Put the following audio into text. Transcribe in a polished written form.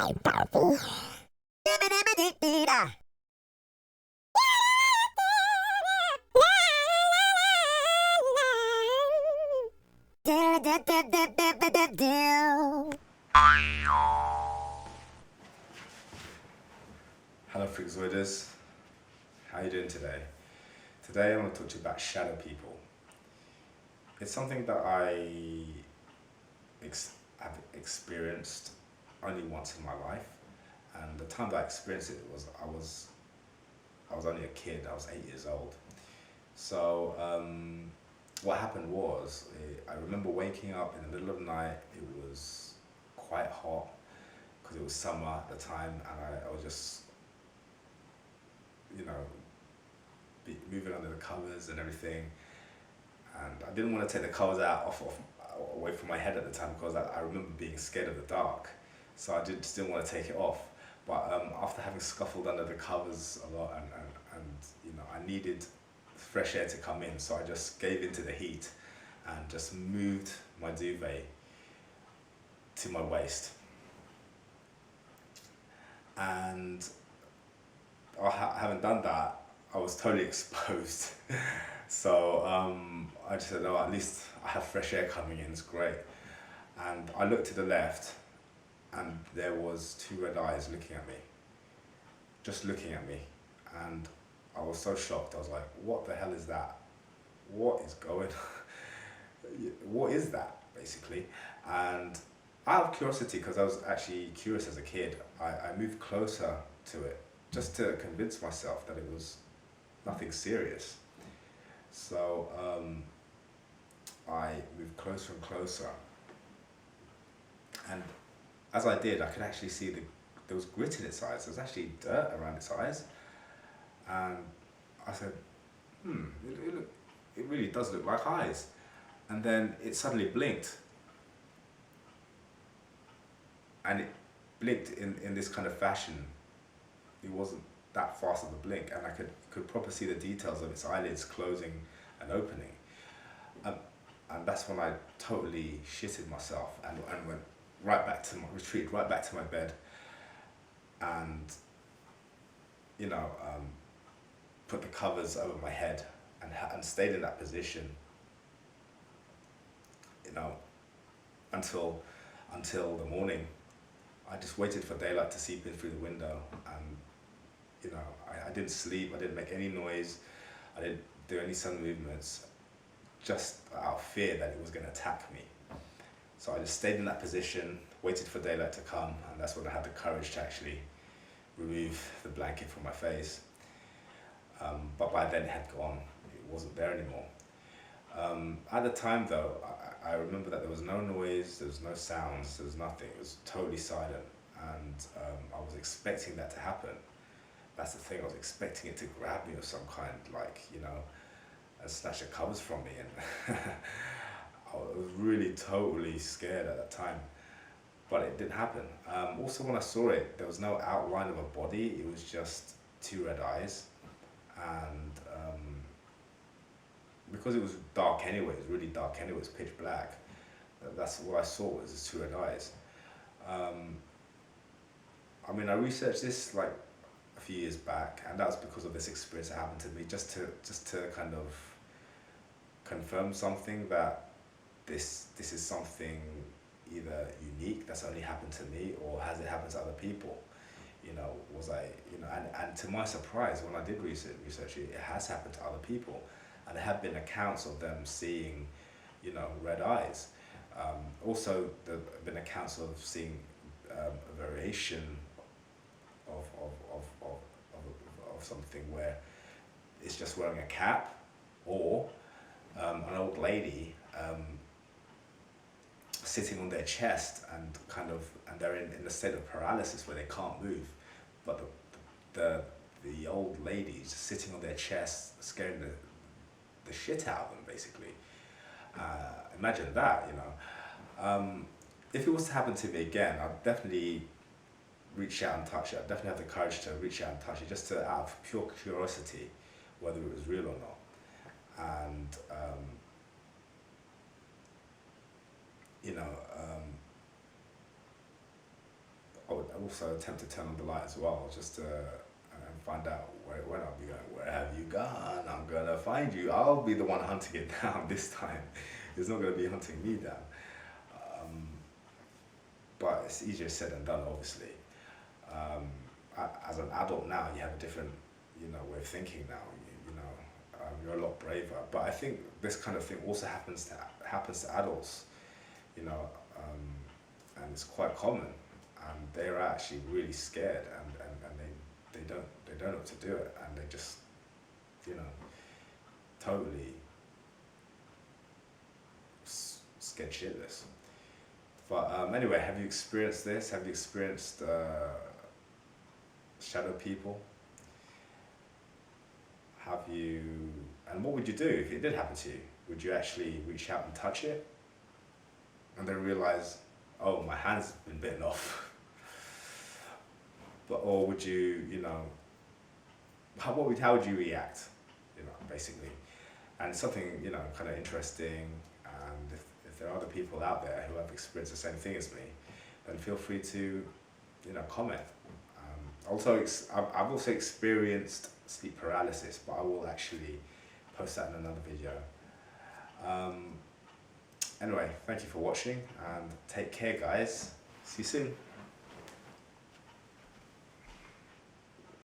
Hello Freakazoiders, how are you doing today? Today I want to talk to you about shadow people. It's something that have experienced only once in my life, and the time that I experienced it was I was only a kid. I was 8 years old. So what happened was I remember waking up in the middle of the night. It was quite hot because it was summer at the time, and I was just you know moving under the covers and everything, and I didn't want to take the covers off away from my head at the time because I remember being scared of the dark, so I just didn't want to take it off. But after having scuffled under the covers a lot, and I needed fresh air to come in, so I just gave into the heat and just moved my duvet to my waist, and having done that, I was totally exposed. So I just said, oh, at least I have fresh air coming in, it's great. And I looked to the left, and there was two red eyes looking at me, just looking at me. And I was so shocked. I was like, what the hell is that? What is going on? What is that, basically? And out of curiosity, because I was actually curious as a kid, I moved closer to it just to convince myself that it was nothing serious. So I moved closer and closer, and as I did, I could actually see there was grit in its eyes. There was actually dirt around its eyes, and I said, it really does look like eyes. And then it suddenly blinked, and it blinked in this kind of fashion. It wasn't that fast of a blink, and I could properly see the details of its eyelids closing and opening. And that's when I totally shitted myself and went retreated right back to my bed, and put the covers over my head and stayed in that position, until the morning. I just waited for daylight to seep in through the window, and I didn't sleep, I didn't make any noise, I didn't do any sudden movements, just out of fear that it was going to attack me. So I just stayed in that position, waited for daylight to come, and that's when I had the courage to actually remove the blanket from my face. But by then it had gone, it wasn't there anymore. At the time though, I remember that there was no noise, there was no sounds, there was nothing, it was totally silent, and I was expecting that to happen. That's the thing, I was expecting it to grab me of some kind, and snatch the covers from me, and I was really totally scared at that time, but it didn't happen. Also, when I saw it, there was no outline of a body, it was just two red eyes, and because it was dark anyway, it was really dark anyway, it was pitch black, that's what I saw, was just two red eyes. I researched this like a few years back, and that was because of this experience that happened to me, just to kind of confirm something, that this is something either unique that's only happened to me, or has it happened to other people. Was I, and to my surprise, when I did research it, it has happened to other people, and there have been accounts of them seeing, red eyes. Also, there have been accounts of seeing a variation of something where it's just wearing a cap, or an old lady sitting on their chest, and they're in a state of paralysis where they can't move, but the old lady is just sitting on their chest, scaring the shit out of them, basically. Imagine that, if it was to happen to me again, I'd definitely reach out and touch it. I'd definitely have the courage to reach out and touch it, just out of pure curiosity, whether it was real or not. And I also attempt to turn on the light as well, just to find out where it went. I'll be going, where have you gone? I'm gonna find you. I'll be the one hunting it down this time. It's not gonna be hunting me down. But it's easier said than done, obviously. As an adult now, you have a different, way of thinking now. You're a lot braver. But I think this kind of thing also happens to adults, and it's quite common. And they're actually really scared, and they don't know what to do it, and they just, totally scared shitless. But anyway, have you experienced this? Have you experienced shadow people? Have you, and what would you do if it did happen to you? Would you actually reach out and touch it? And then realize, oh, my hand's been bitten off. Or would you, how would you react, basically? And something, kind of interesting, and if there are other people out there who have experienced the same thing as me, then feel free to, comment. I've also experienced sleep paralysis, but I will actually post that in another video. Anyway, thank you for watching, and take care, guys. See you soon.